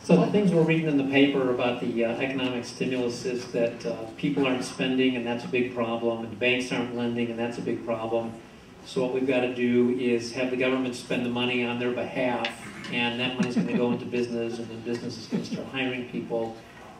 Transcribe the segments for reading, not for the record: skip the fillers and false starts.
So the things we're reading in the paper about the economic stimulus is that people aren't spending, and that's a big problem, and banks aren't lending, and that's a big problem. So what we've got to do is have the government spend the money on their behalf, and that money's going to go into business, and then business is going to start hiring people,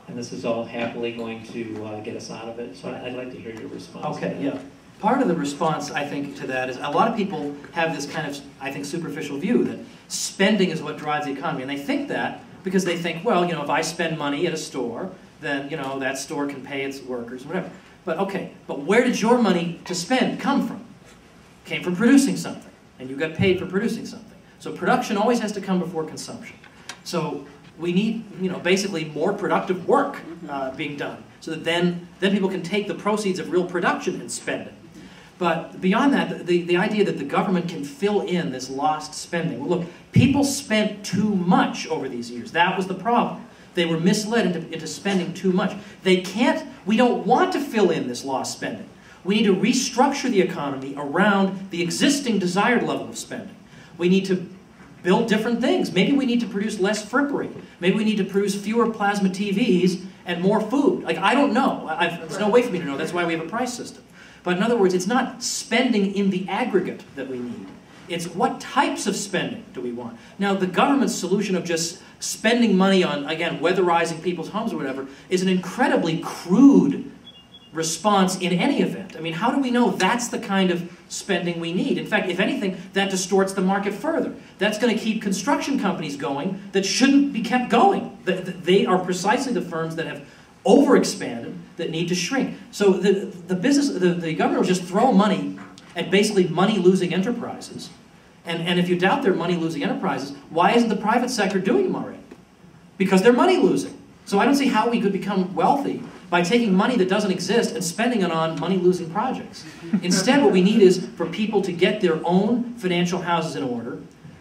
and this is all happily going to get us out of it. So I'd like to hear your response. Okay, yeah. Part of the response, I think, to that is a lot of people have this kind of, I think, superficial view that spending is what drives the economy, and they think that because they think, well, you know, if I spend money at a store, then, you know, that store can pay its workers, whatever. But okay, but where did your money to spend come from? It came from producing something, and you got paid for producing something. So production always has to come before consumption. So we need, you know, basically more productive work being done, so that then people can take the proceeds of real production and spend it. But beyond that, the idea that the government can fill in this lost spending. Well, look, people spent too much over these years. That was the problem. They were misled into spending too much. We don't want to fill in this lost spending. We need to restructure the economy around the existing desired level of spending. We need to build different things. Maybe we need to produce less frippery. Maybe we need to produce fewer plasma TVs and more food. Like, I don't know. There's no way for me to know. That's why we have a price system. But in other words, it's not spending in the aggregate that we need. It's what types of spending do we want. Now, the government's solution of just spending money on, again, weatherizing people's homes or whatever, is an incredibly crude response in any event. I mean, how do we know that's the kind of spending we need? In fact, if anything, that distorts the market further. That's going to keep construction companies going that shouldn't be kept going. They are precisely the firms that have overexpanded that need to shrink. So the government will just throw money at basically money-losing enterprises. And if you doubt they're money-losing enterprises, why isn't the private sector doing them already? Because they're money-losing. So I don't see how we could become wealthy by taking money that doesn't exist and spending it on money-losing projects. Instead, what we need is for people to get their own financial houses in order,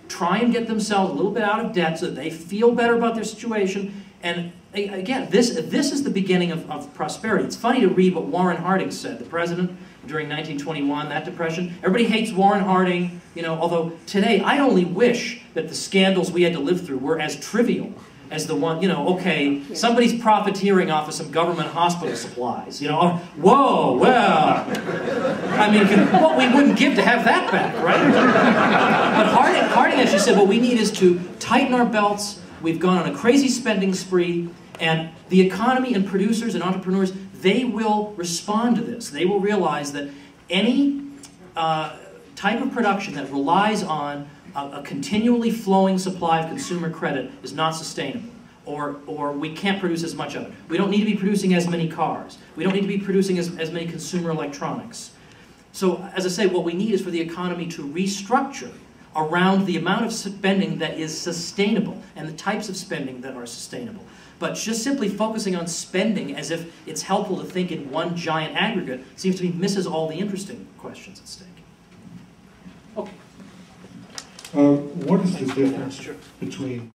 try and get themselves a little bit out of debt so that they feel better about their situation. And again, this is the beginning of prosperity. It's funny to read what Warren Harding said, the president, during 1921, that depression. Everybody hates Warren Harding, you know, although today I only wish that the scandals we had to live through were as trivial as the one, you know, okay, somebody's profiteering off of some government hospital supplies, you know, whoa, well, I mean, what we wouldn't give to have that back, right? But Harding actually said what we need is to tighten our belts. We've gone on a crazy spending spree, and the economy and producers and entrepreneurs, they will respond to this. They will realize that any type of production that relies on a continually flowing supply of consumer credit is not sustainable, or we can't produce as much of it. We don't need to be producing as many cars. We don't need to be producing as many consumer electronics. So, as I say, what we need is for the economy to restructure around the amount of spending that is sustainable and the types of spending that are sustainable. But just simply focusing on spending as if it's helpful to think in one giant aggregate seems to me misses all the interesting questions at stake. Okay. What is the difference between